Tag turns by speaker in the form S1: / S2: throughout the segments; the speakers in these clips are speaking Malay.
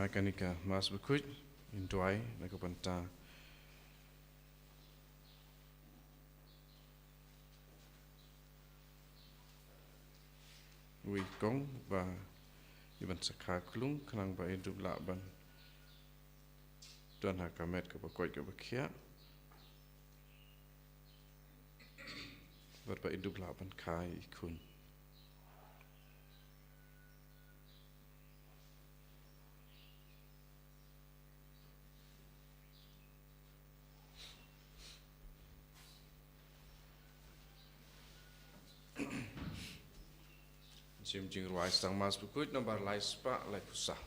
S1: kanika mas bekut induai nakapanta wikong ba iban sakaklung kanang ba indub laban tuan hakamet ke bakoi ke bakia ba indub laban kai ikun Sim jing ruai stang mas bekut nomor lai spa lai pusah.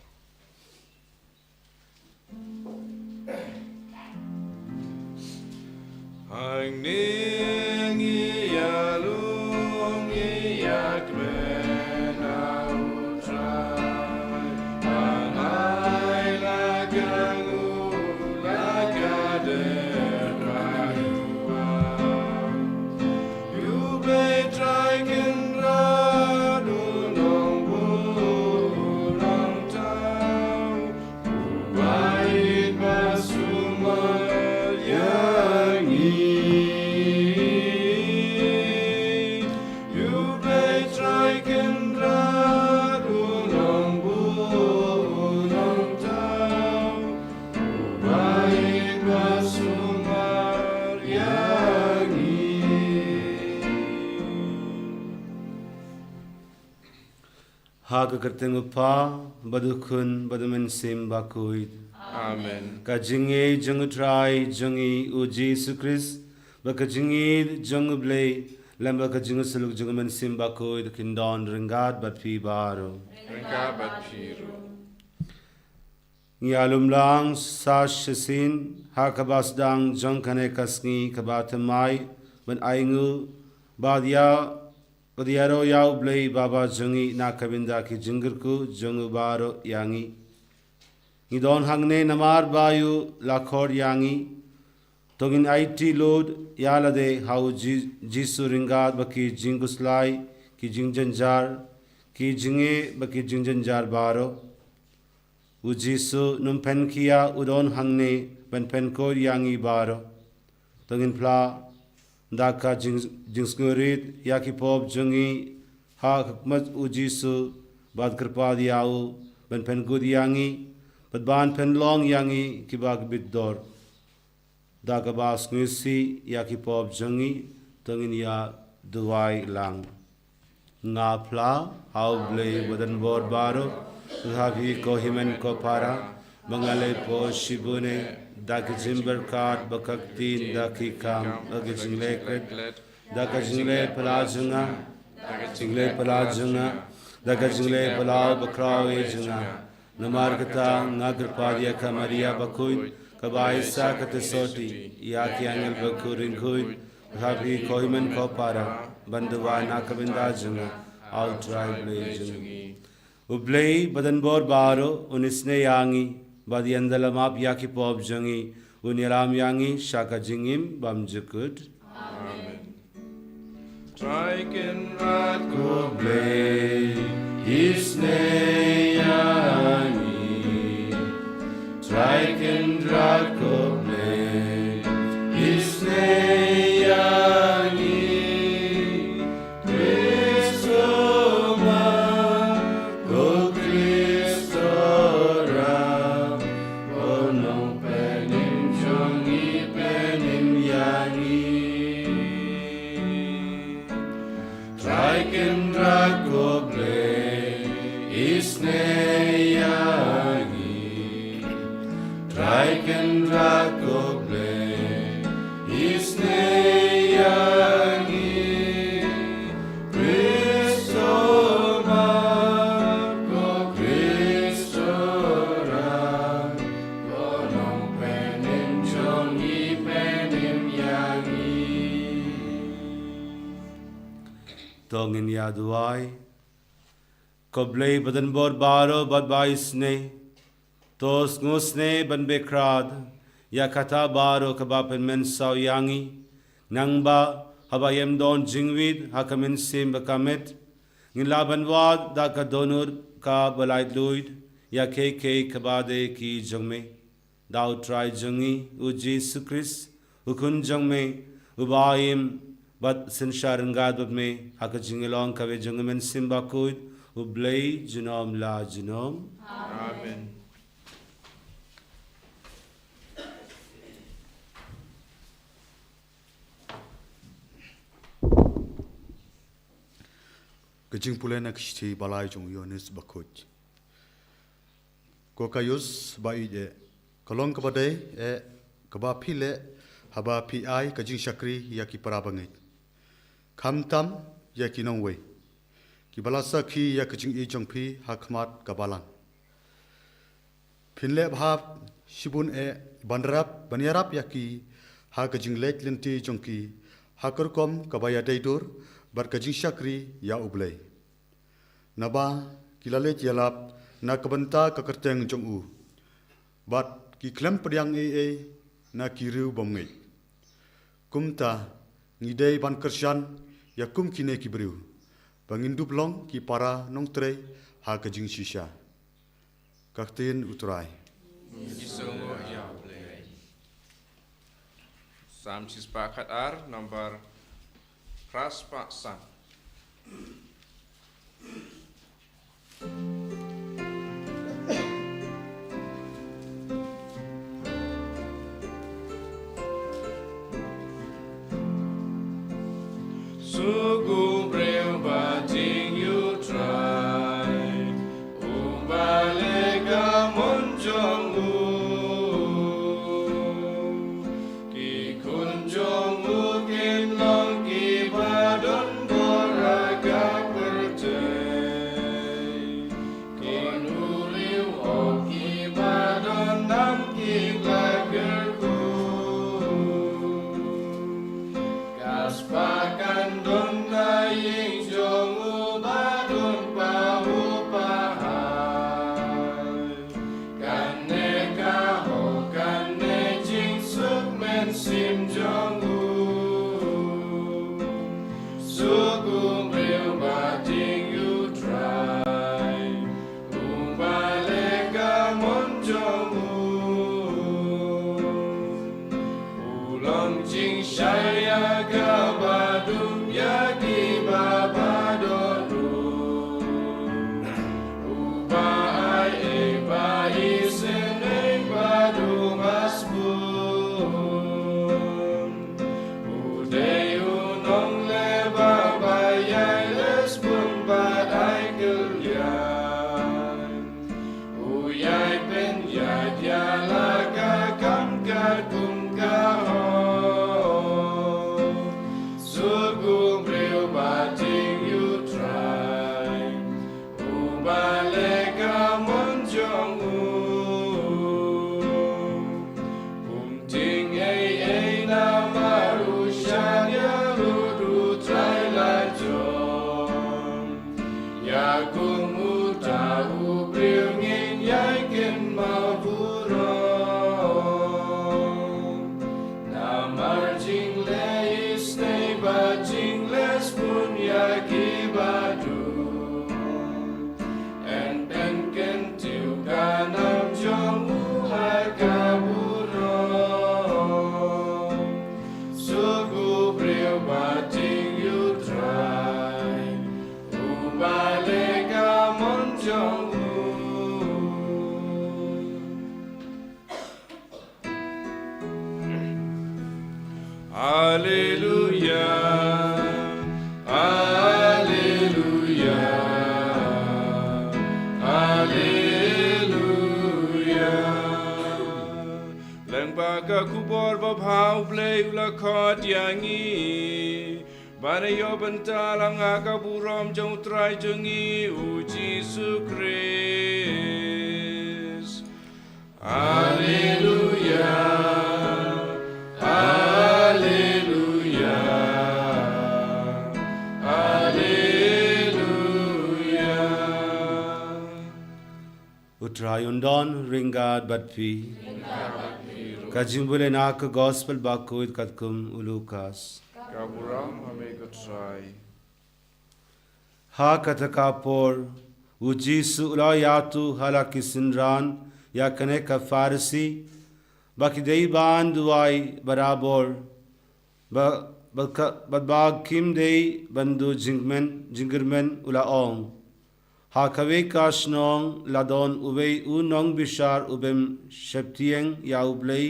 S1: Hang ning ia lung ia kmen au trai hang ai la gang u la gader mayua you play try can
S2: Haga kerteng upa badukun badumen sim bakuid.
S1: Amen.
S2: Kajingi jengutrai jengi u Jesus Christ bakajingi jengublay lamba kajingu suluk jengumen sim bakuid kindon ringat bat pi baro.
S1: Ringat bat piru.
S2: Ngialum lang sash sin hakabasdang jengkane kasngi kabatamai ban aingu badia Kodiaro yau blay baba jungi nakabinda ki jingirku jungu baro yangi. Ngidon hangne namar bayu lakhor yangi. Togin IT load yalade hau jisu ringat baki jinguslai ki jingjanjar ki jinge baki jingjanjar baro. U jisu numpen kia udon hangne ben penkor yangi baro. Togin pla Daka jingskurit yakipop jungi ha hikmat ujisu bad kirpad yau ben pen gud yangi ban pen long yangi kibag biddor daka bas ngusi yakipop jungi tongin ya duwai lang nga pla how blay wadan bor baro havi ko himen ko para bangale po shibune Daka jimber card bakaktin daki kam agi jingle kret daka jingle palajunga daka jingle palau bakrao ejunga namar kata nagar padia kamaria bakuin kabai sa kata soti yaki angel bakurin kuin habi koimen ko para banduwa nakabinda junga out drive blay jungi ublay badan bor baro unisne yangi Badi andalamap yaki pop jangi uniram yangi shaka jingim bamjukut.
S1: Amen. Triken rat ko
S2: blay isne yangi. Triken rat ko blay isne yangi. Tongin yaduai Koblay badan bor baro bad baisne Tos ngusne ban bekrad Yakata baro kabapen men saw yangi Nangba habayem don jingwid hakamin sim bakamet Ngilaban wad daka donur ka balait luid ya ke kabade ki jongme dau trai jongi u Jesus Christ u kun jongme u baim bat sinsharan gad me hakajingelong kave jongmen simba kuid u blay jinom la jinom.
S1: Amen.
S3: Kajing pula nak shti balai jong Yohanes bakut. Ko kayus bai je kolong kabadai kaba phile haba pi ai kajing shakri ya ki parabangai. Khamtam ya ki nongwei. Ki balasa khi ya kajing e jong phi hakmat kabalang. Phinle bhab shibun bandarap baniarap ya ki ha kajing lek lenti jong ki hakurkom kabaya daidur bar kajing shakri ya ublay. Naba kilale yalap na kabanta kakerteng jong u. Bat ki klem pediang na kiriu bomngai. Kumta ngidei ban kersyan ya kum kine ki beriu. Bangin dublong ki para nong trei ha kajing shisha. Kaktin uturai.
S1: Isungo ya blay. Sam cispakat ar nomor Ras Pak Sam. Sugu breu bating you try. Umbalega monjong u. Ki kunjong u kin long ki badon boraga percay. Kin uriu o ki badon nam ki lagerku. Kaspakan don daying jong u badon pahu pahay. Kaneka ho kane jing suk men sim jong u. Sugu breu bating you try. Umbalega mon jong u. Ulong jing shaya gabadum yagi babadonu. Uba ai ba isene badum asbun. Uday unong le babayay lesbun bad ai kelyan. Uyay pen yad yalaga kam kagum kaho. Sugu breu bating you try. Ubalega monjong u. Ting na marushan ya rudu try la jom. Ya kumu tahu breu ngin yai kin maburong. Na marjing le isnei bajing les pun ya kibadu. En ken tiu kanam jong u hakaburong. Sugu breu bating you try. Ubalega monjong u. Hallelujah, Hallelujah, Hallelujah. Leng baga kubor babhau play ula khot yangi. Banayo bantalang akaburam jong try jongi u Jesus Christ. Hallelujah, Hallelujah, Hallelujah.
S2: Utrayundon ringad batpi. Kajimbule nak gospel bakuid katkum ulukas.
S1: Kaburam hame ko try.
S2: Ha katakapor uji su ula yatu halaki sinran ya kane ka farsi bakidei ban duai barabor bag kim dei bandu jingirmen ula ong ha kawe kasnong ladon ubei unong bishar ubem sheptieng ya ublei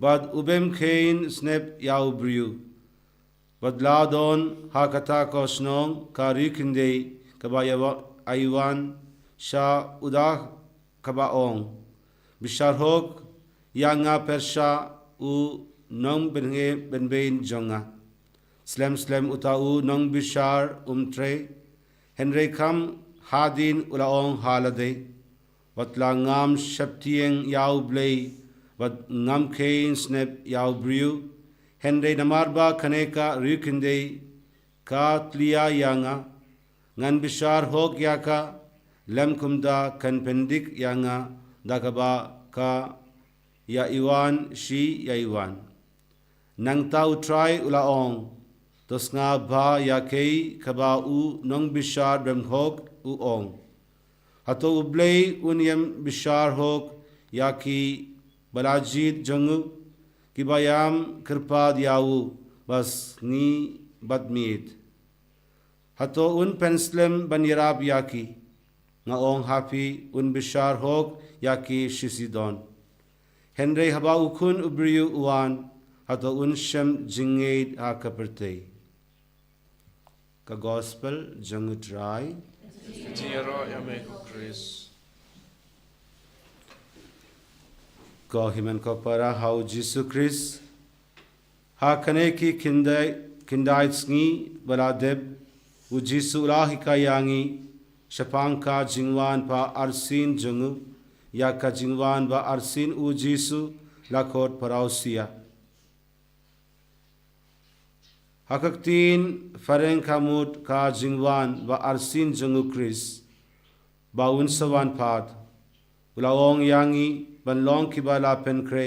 S2: bad ubem kein snep ya ubriu bad ladon ha kata kosnong karikindei kabaya aiwan sha udah kabaong bishar hok yanga persha u nong benbein jonga slem uta u nong bishar umtre henry kam hadin ulaong halade watla ngam shaptieng yau blei wat ngam kein snep yau briu henry namarba kaneka rikinde ka tlia yanga ngan bishar hok yaka lem kumda kan pendik yanga dakaba ka ya iwan shi ya iwan nang tau try ulaong tos nga ba ya kei kaba u nong bishar bem hok u ong hato ublei unyam bishar hok ya ki balajit jongu kibayam kirpad yau bas ni badmit hato un penslem banirab yaki nga ong happy un bishar hok yaki shisidon henry haba ukun ubriu uan hato un shem jingate ha kaperte ka gospel jangutrai
S1: Tira yame ko Chris.
S2: ko himan ko para hau jisu Chris ha kane ki kindai sngi baladeb u jisu lahi ka yangi shapang ka jingwan pa arsin jungu ya ka jingwan ba arsin u jisu lakot parausia hakaktin fareng kamut ka jingwan ba arsin jungu Chris ba unsawan pat ulawong yangi banlong kibala penkre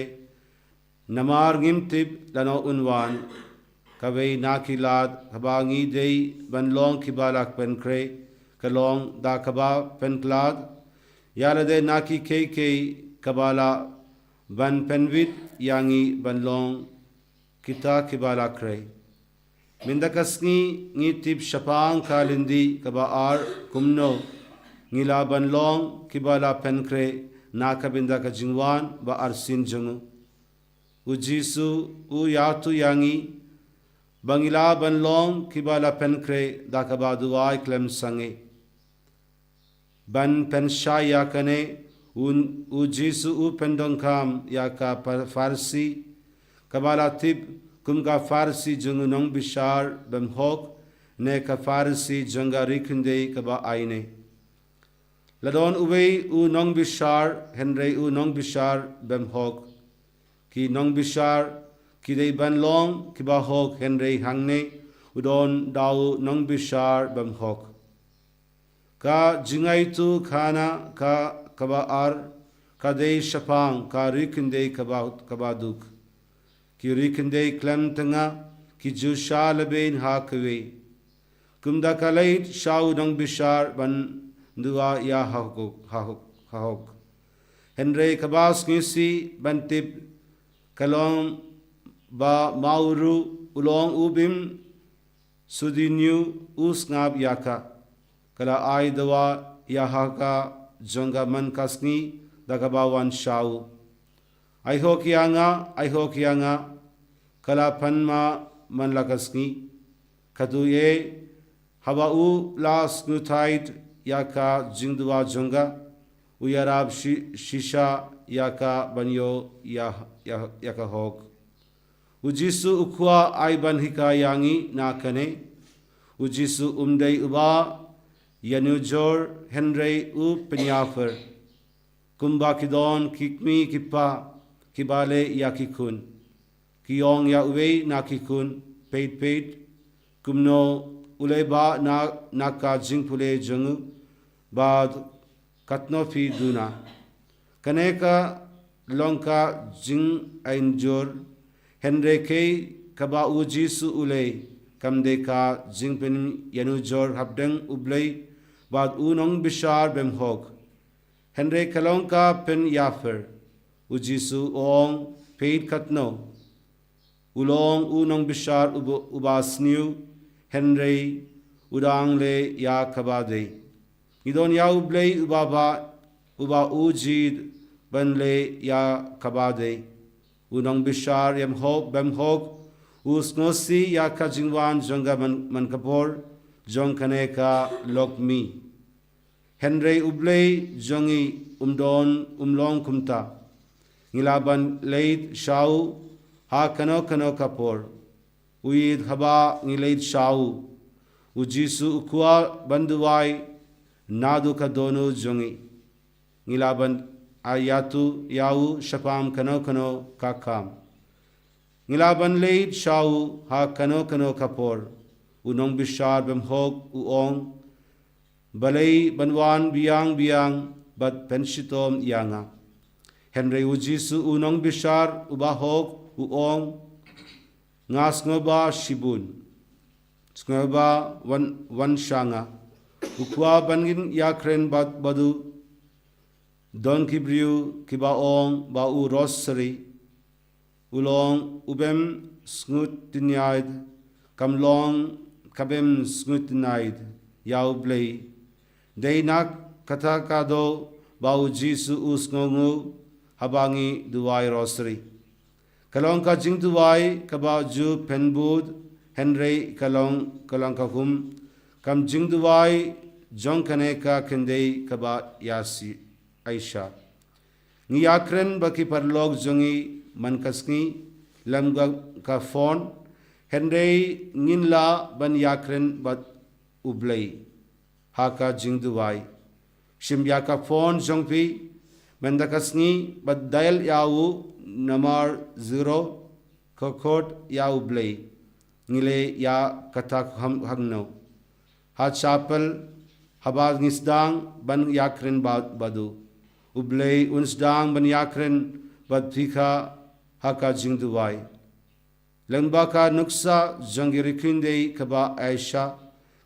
S2: namar ngimtib lano unwan kawei nakilad kabangi dei banlong kibala penkre kalong da kaba penklad yalade naki kei kabala ban penvit yangi banlong kita kibala kre mindakasngi ngitip shapang kalindi kaba ar kumno ngila banlong kibala penkre nakabinda ka jingwan ba arsin jungu ujisu u yatu yangi bangila banlong kibala penkre dakaba duai klem sange ban pensha yakane ujisu u pendongkam yaka farsi kabala tip kumga farsi jungu nong bishar bem hok ne ka farsi junga rikinde kaba aine ladon ubei u nong bishar henry u nong bishar bem hok ki nong bishar ki dei ban long ki ba hok henry hangne udon dau nong bishar bem hok ka jingai tu khana ka kaba ar ka dei shapang ka rikinde kaba duk ki rikinde klem tanga ki ju shalabein hakwe kumda kalait shau nong bishar ban dua ya hahok henry kabas ngisi bantip kalong ba mauru ulong ubim sudinyu usngab yaka kala ai dawa yahaka jonga man kasni dagabawan shau ai hokianga kala panma man lakasni kadu ye hawa u las nutait yaka jingdua jonga uyarab shisha yaka banyo yaka hok ujisu ukwa aiban hika yangi nakane ujisu umdei uba yanujor henry u penyafer kumba kidon kikmi kipa kibale yakikun kiyong ya uwe nakikun peit kumno uleba naka jingpule jongu bad katno fi duna kaneka longka jing ainjor henry ke kaba ujisu ule kamde ka jingpen yanujor habdeng ublei bad unong bishar bem hok Henry kalongka pen yafer ujisu ong paid katno ulong unong bishar ubasniu Henry udang le ya kabade idon ya ublei uba ujid ban le ya kabade unong bishar yam hok bem hok usnosi ya kajingwan jonga man kapor jong kaneka lokmi Henry ublei jongi umlong kumta ngilaban leid shau ha kano kapor uid haba ngileid shau ujisu ukwa banduwai nadu ka dono jongi ngilaban ayatu yau shapam kano kakam ngilaban leid shau ha kano kapor unong bishar bem hok uong balay banwan biang bat penshitom yanga Henry ujisu unong bishar ubahok uong ngas ngoba shibun ngoba wan shanga ukwa bangin yakren bat badu don kibriu kibaong ba u rosary ulong ubem snutinaid kamlong kabem snutinaid yaw blay Dainak katakado bau jisu usngongu habangi duwai rosary. Kalong ka jing duwai kaba ju penbud Henry kalong kakum kam jing duwai jong kaneka kendei kaba yasi Aisha. Ngi yakren baki parlog jongi mankasngi lamga ka phone Henry nginla ban yakren bat ublay. Haka jingduwai shim yaka phone jongpi mendakasni bad dial yawu namar 0 kokot yawu blay ngile ya katak hagno ha chapel habaz ngisdang ban yakren badu ublay unsdang ban yakren bad thika haka jingduwai lembaka nuksa jangirikinde kaba Aisha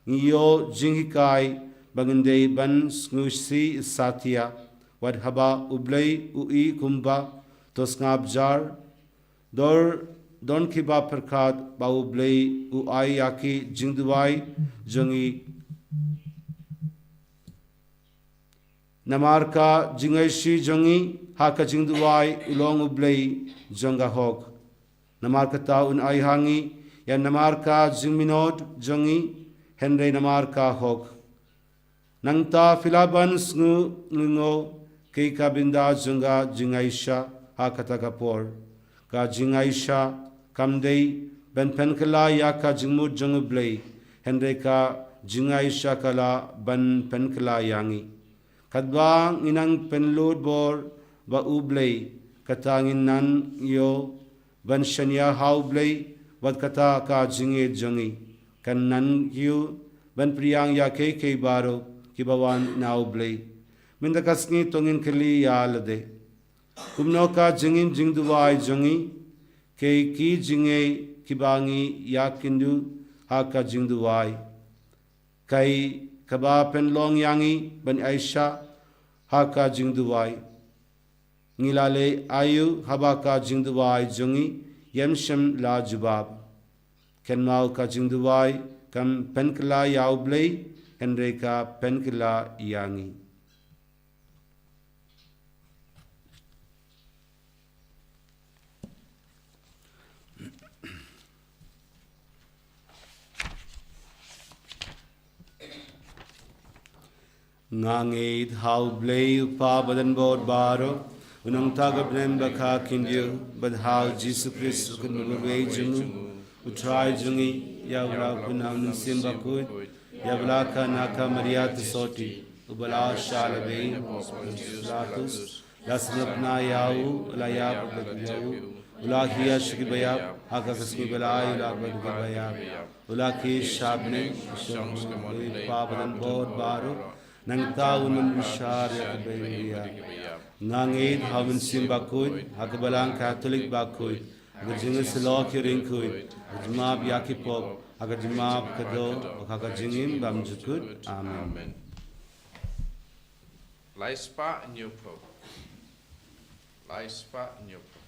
S2: Ngiyo jinghikai bangindei ban snusi satia wad haba ublay ui kumba tosngab jar don kiba perkat ba ublay uai yaki jingduwai jongi namarka jingaishi jongi haka jingduwai ulong ublay jonga hok namarka ta un ai hangi ya namarka jingminod jongi Henry namarka hok nangta filaban sngo keika binda junga jingaisha hakata kapor ka jingaisha kamdei ben penkala yaka jingmud jungublay Henry ka jingaisha kala ban penkala yangi kadwa inang penlud bor ba ublay katangin nan yo ban shanya haublay wat kata ka jinge jungi kan nan yu ban priyang ya ke baro kibawan naublay mindakasni tongin kali yalade kumno ka jingin jingduwai jongi ke ki jinge kibangi yakindu haka jingduwai kai kaba penlong yangi ban Aisha haka jingduwai ngilale ayu habaka jingduwai jongi yemshem la jubab Kenmau ka jingduwai kam penkla yaublay Henry ka penkla yangi. Ngangid haublay upa badan bod baro unang tagap nembaka kindyo badhaw Jesus Christ kunulugay jungu utray jungi yawla kunam simbakut yawla ka naka mariat soti ubala shalabe latus lasnapna yawu layab bagyawu ulahiya shkibaya hakasmi balai ula bagya ulaki shabne shomui pabadan bod baro nang taunun bishar yakbeya ngangid hawen simbakut hakbalang Catholic bakut Agajingan selok kiring kuit, agajimab yakipop, agajimab kado, agajingin bamjukut. Amen.
S1: Lai spa nyupo. Lai spa nyupo.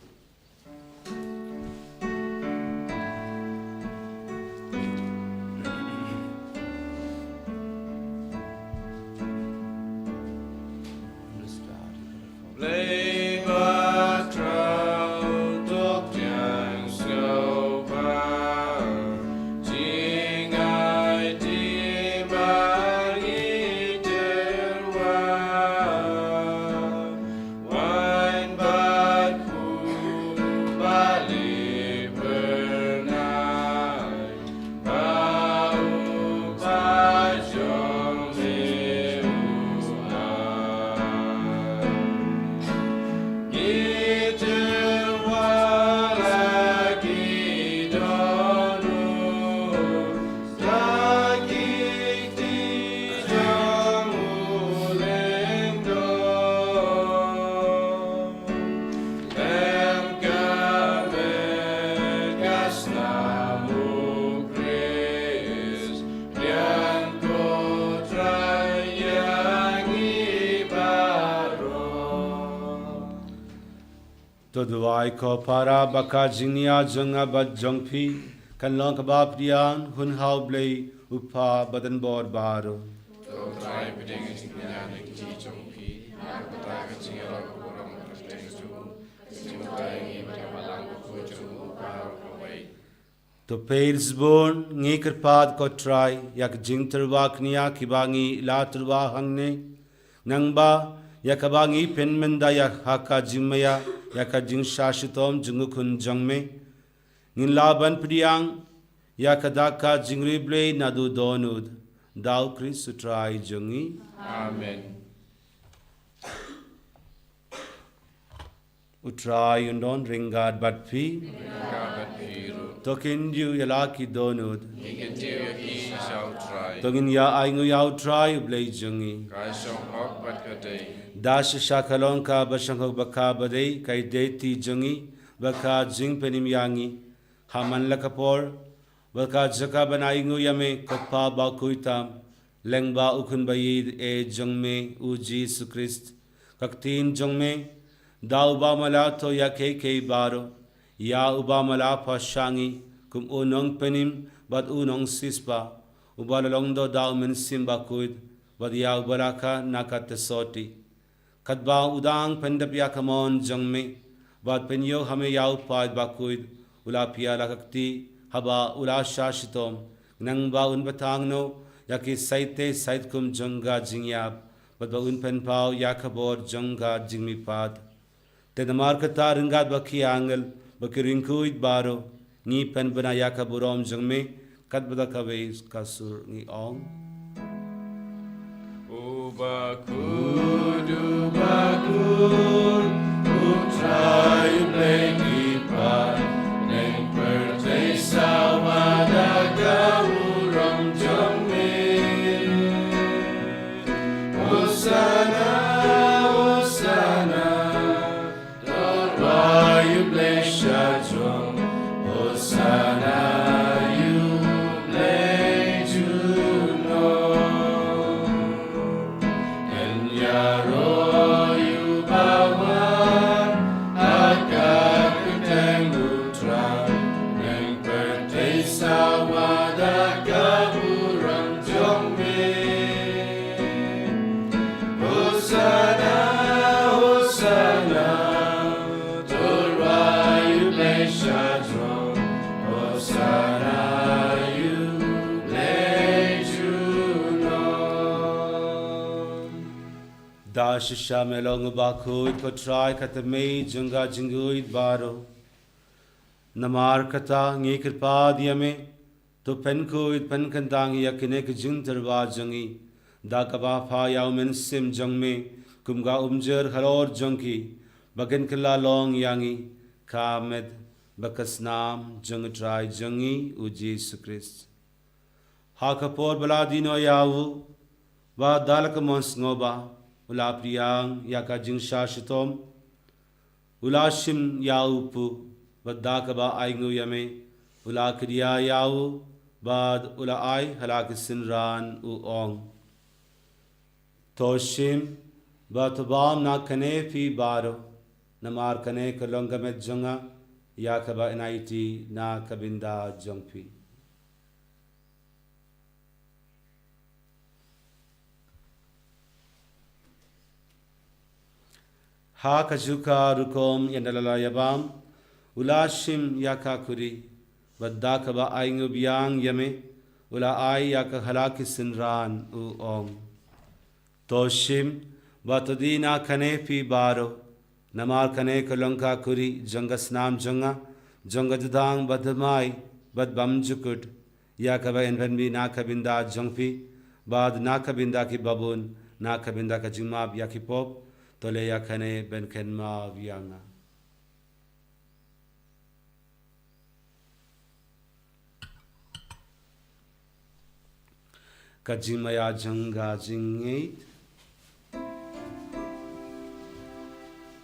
S2: Tuduai ko para baka jingnia jonga bad jongpi kan long kabab dian hun hau blei upa badan bor baro.
S1: Trai beding jingnia ning ti jongpi. Aku tak kecing ro ko ram kristeng su. Jingtai ngi malang ko jong pa ko wai.
S2: To Petersburg ngi kerpad ko try yak jing terwa knia kibangi la terwa hangne nangba yakabangi penmenda yak haka jingmaya yaka jing shashitom jingukun jangme ngin laban priang yakadaka jingrible nadu donud dau Chris try jangi.
S1: Amen.
S2: Utray undon ringad batpi
S1: Kabat biru.
S2: tokin ju yalaki donud
S1: Ikentiu yaki shall try.
S2: togin ya aingu yau try blay jangi
S1: Kai shong hok bat kadai.
S2: dash shakalon ka bashangok baka badai kai deti jangi baka jing penim yangi haman lakapor baka jaka banaingu yame koppa ba kuitam lengba ukun bayid e jangme uji su Christ kaktin jangme da uba mala to ya ke baro ya uba mala pa shangi kum unong penim bad unong sispa uba lalong do da men simba kuid bad ya ubalaka nakatesoti kadba udang pendap ya kamon jangme bad penyo hame ya upad bakuid ula pia lakakti haba ula shashitom nang ba un batang no yaki saite sait kum janga jingyap bad ba un pen pau yakabor janga jingmi pad te namar kata ringat baki angel baki ringkuid baro ni pen bana yakaburom jangme kat bada kawe kasur ni ong
S1: Ubakud, utray blekipan, neng pertesa wadaga uram jangme. Hosana, Hosana, dorwayu blesha jong. Hosana, you blay juno.
S2: Shisha melong bakuid ko try katame junga jinguid baro namar kata ngi kirpa diame to penkuid penkandang yakine ke jinterwa jangi da kaba pha yaw men sim jangme kumga umjer halor jangki bagen kala long yangi kamed bakasnam jang try jangi uji Christ ha kapor baladino yawu ba dalak mons ngoba ula priang yaka jingsha shitom ula shim yaupu badda kaba aingu yame ula kriya yau bad ula ai halak sinran u ong toshim Batubam na kane fi baro namar kane kalonga met jonga ya kaba inaiti na kabinda jongpi. Ha kajuka rukom yandalala yabam ulashim yakakuri badda kaba aingu biang yame ula ai yaka halaki sinran u om toshim batadina kane fi baro namar kane kalonka kuri jangas nam jonga jonga judang badmai badbam jukut yakaba envanbi na kabinda jongpi bad na kabinda ki babun na kabinda ka jimab yakipop tole yakane ben kenma vianga. Kajimaya janga jingit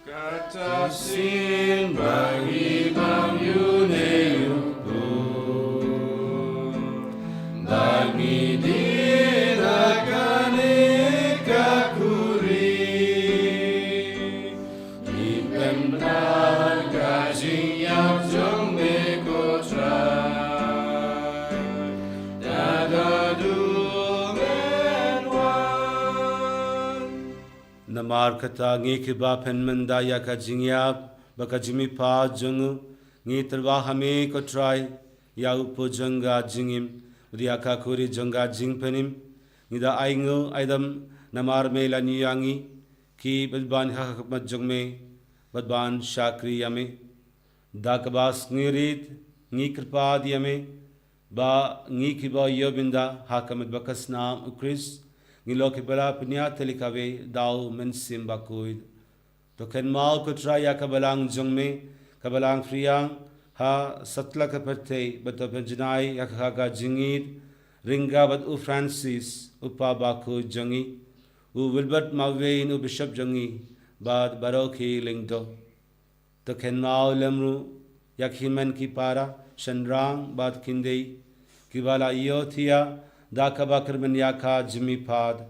S1: Kata sin bagi mamyune bagi dirakane kakuri ipemnar gajing yang jong meko trai dadadu
S2: namar kata ngi kiba penmenda ya ka jingyap baka jimi pa jungu ngi terwa hame ko try ya upo janga jingim riya ka kuri janga jingpenim nida aingu aidam namar me lani yangi ki badban ha mat jongme badban shakri yame dakbas ngirit ngi kripa diame ba ngi kiba yobinda hakamat bakas nam ukris ngilo ke bala punya telikawe dau mensim bakuid to ken mau ko traya kabalang jongme kabalang friang ha satla ka perte bato penjnai yakha jingit ringa bat u Francis upa baku jongi u wilbert mavein u bishop jongi bad baroki lingdo to ken mau lemru yakhiman ki para shanrang bad kindei kibala yothia da kabakar men yakha jimi pad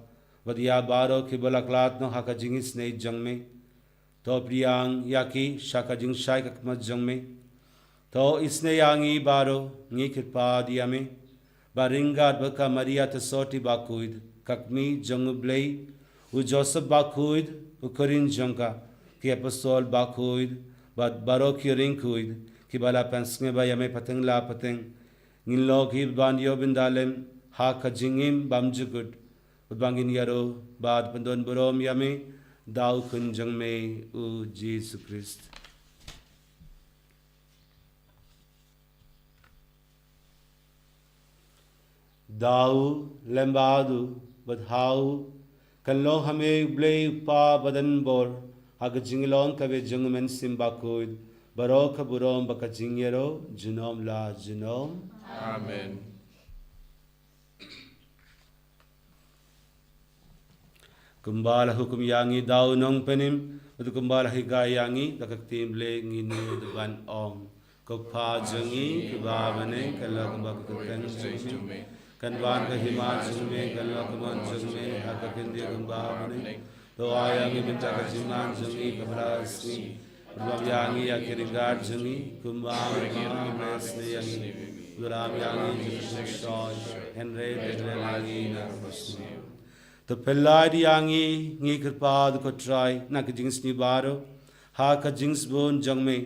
S2: wadiya baro ki balaklat no haka jingis nei jangme to priang yaki shaka jing shai kakmat jangme to isne yangi baro ngi kirpa diame baringa baka maria to soti bakuid kakmi jangublei u joseph bakuid u korin janga ki apostol bakuid bad baro ki ringkuid ki bala pensnge ba yame pateng la pateng ngilo ki ban yobindalem ha kajingim bamjugud bangin yaro bad pandon borom yame dau kunjang me u Jesus Christ dau lembadu badhau kallo hame blei pa badan bor hag jinglon kabe jungmen simbakud barok burom bakajingero junom la junom
S1: Amen.
S2: Kumbala hukum yangi daw nong penim utu kumbala higa yangi dakak timble nginu depan ong kopha jangi kibabane kala kumbak kuteng jume kanwan ka hima jume kala kuman jume hakakendi kumbabane to ayangi minta kajiman jungi kabrasni Ram yangi yakiringar jungi kumbang masne yangi duram yangi jishoy henre deglelagi narvasni to pelladi yangi ngi kirpad ko try na ka jings ni baro ha ka jings bon jangme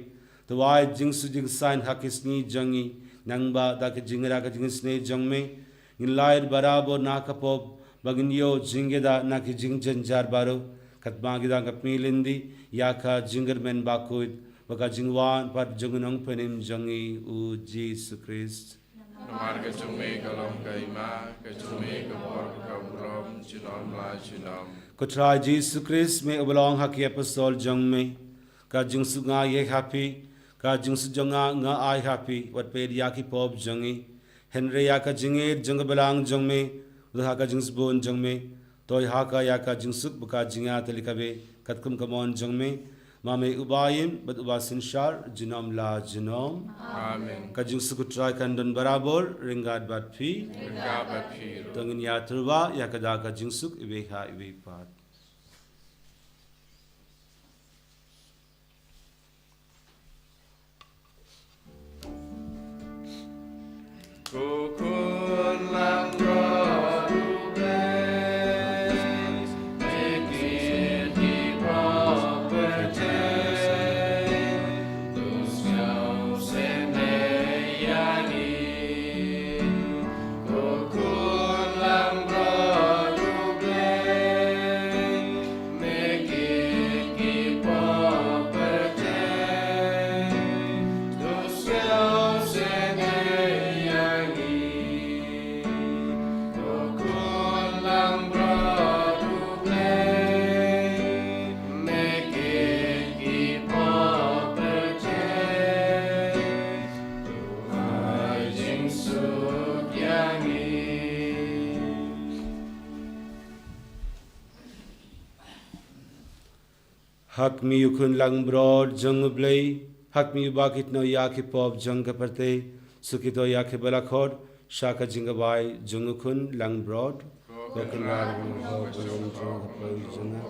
S2: to wai jings jing sign ha kisni jangi nangba da ka jingra ka jings ne jangme in lair barabo na ka pop baginyo jingeda na ki jing janjar baro katmagi da ka pilindi ya ka jinger men bakuid baka jingwan pat jungunong penim jangi u Jesus Christ
S1: Namar ka jume kalom kaima ka jume ka bor ka burom junom la junom
S2: ko try Jesus Christ me oblong ha ki apostol jong me ka jing su nga ye happy ka jing su jonga nga ai happy wat pe ya ki pop jongi henry ya ka jinge jong belang jong me ha ka jing su bon jong me toy ha ka ya ka jing su buka jinga telikabe katkum kamon jong me mame ubayim bad ubasin shar jinom la jinom
S1: Amen
S2: ka jing su ko try kan don barabor ringad bat phi
S1: Gabat piro
S2: tangin ya turwa ya ka da ka jing su ibe ha ibe pat
S1: Kukun lang rodubles, mekir di property, tus kau seneyani. Kukun lang rodubles, mekir di property, tus kau seneyani. Kukun lang rodubles, mekir di property, Tuhan jing sugyangi.
S2: Hak mi yukun lang broad jung blay, hak mi bakit no yaki pop jung kaparte, sukito yaki balakod, shaka jingabai jungukun lang broad, kokun lang ho jung junga,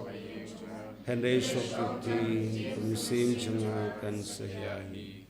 S2: hende shokti kumsim junga kan sahiyahi.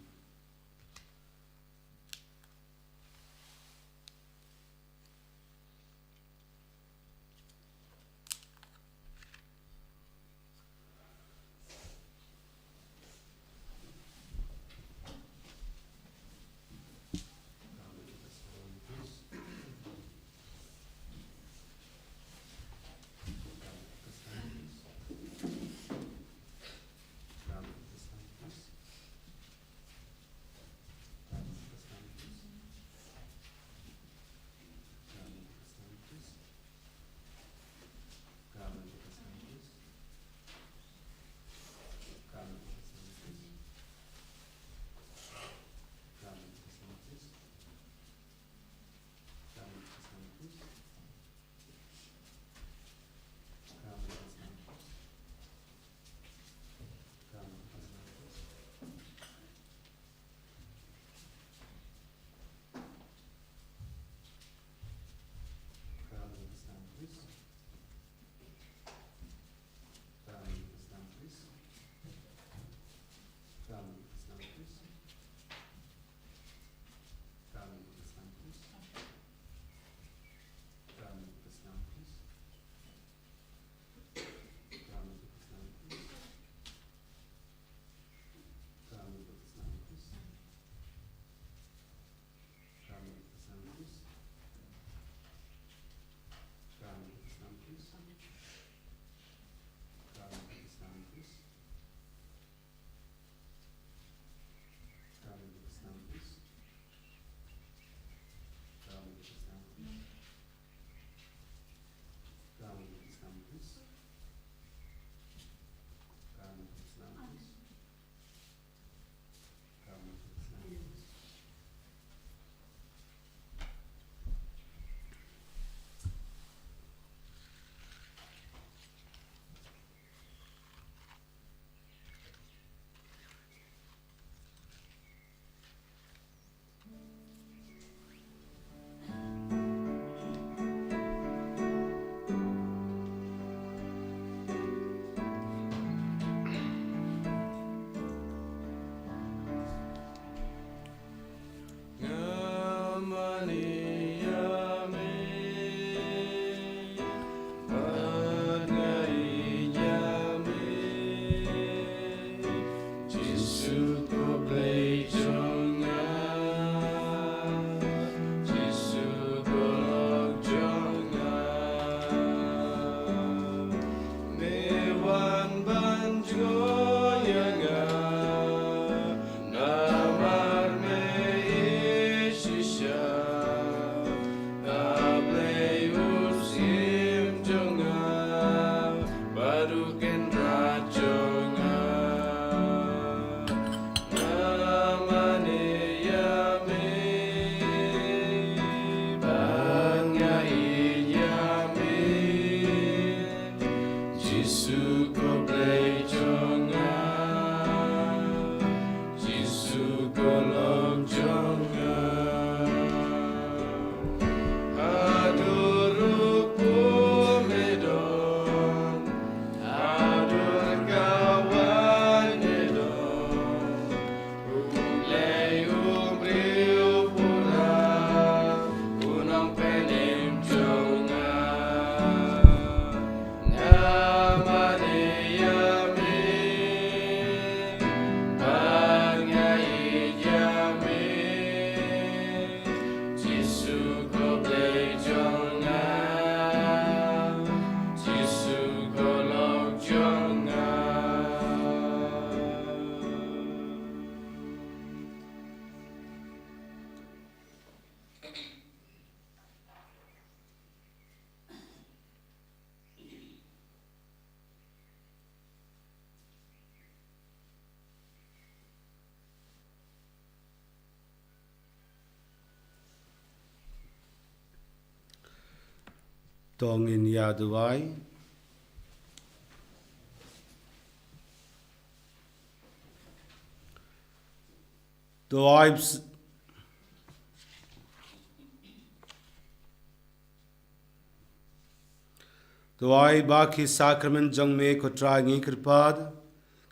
S2: Tongin ya duai. Duai Duai baki sakramen jong me kotra ngi kirpad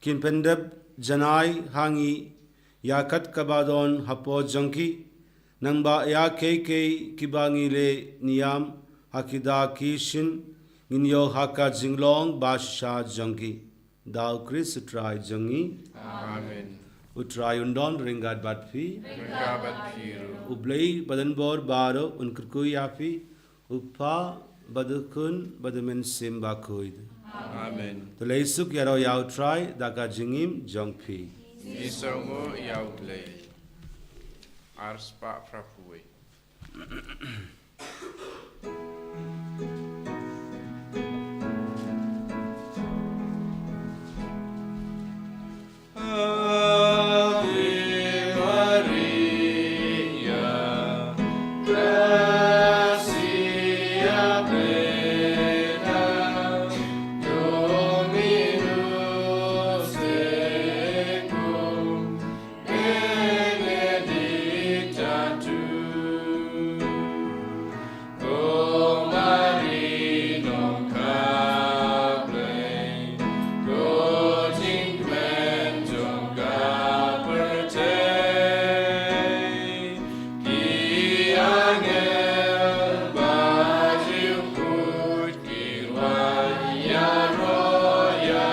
S2: kin pendep janai hangi yakat kabadon hapo jongki nangba ya ke kibangi le niyam hakida kishin nginyo haka jinglong basha jongki dau kris utrai jongi
S1: Amen.
S2: utrai undon ringat batfi
S1: Ringabat piru.
S2: ublei badan bor baro unkurku yafi upa badukun badumen simba kuid
S1: Amen.
S2: Tulaisuk yaro yau try daga jingim jongpi.
S1: Isongo yautlei. Arspa prapui. Ave Maria, gracia plena, Dominus tecum, benedicta tu, o Marinum caple, godinquentum caperte, qui angel basium ut cirvaia roia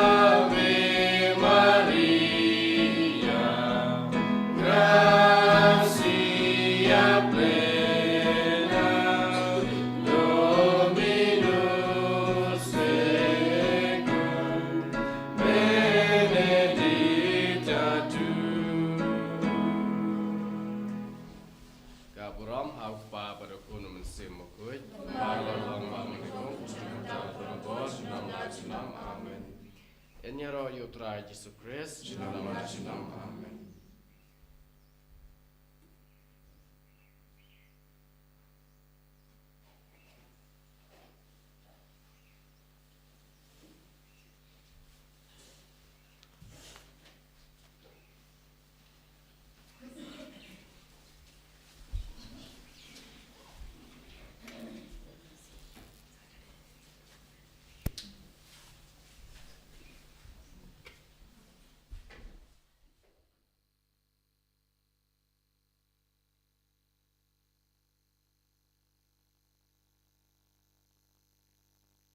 S1: Ave Maria, gracia plena, Dominus tecum, benedicta tu.
S4: Gaburam haupa pada kuno mensim mukui, balolong mamikung, cinta berbos, nama Amen. Enyero yutra Yesus Kristus, nama Amen.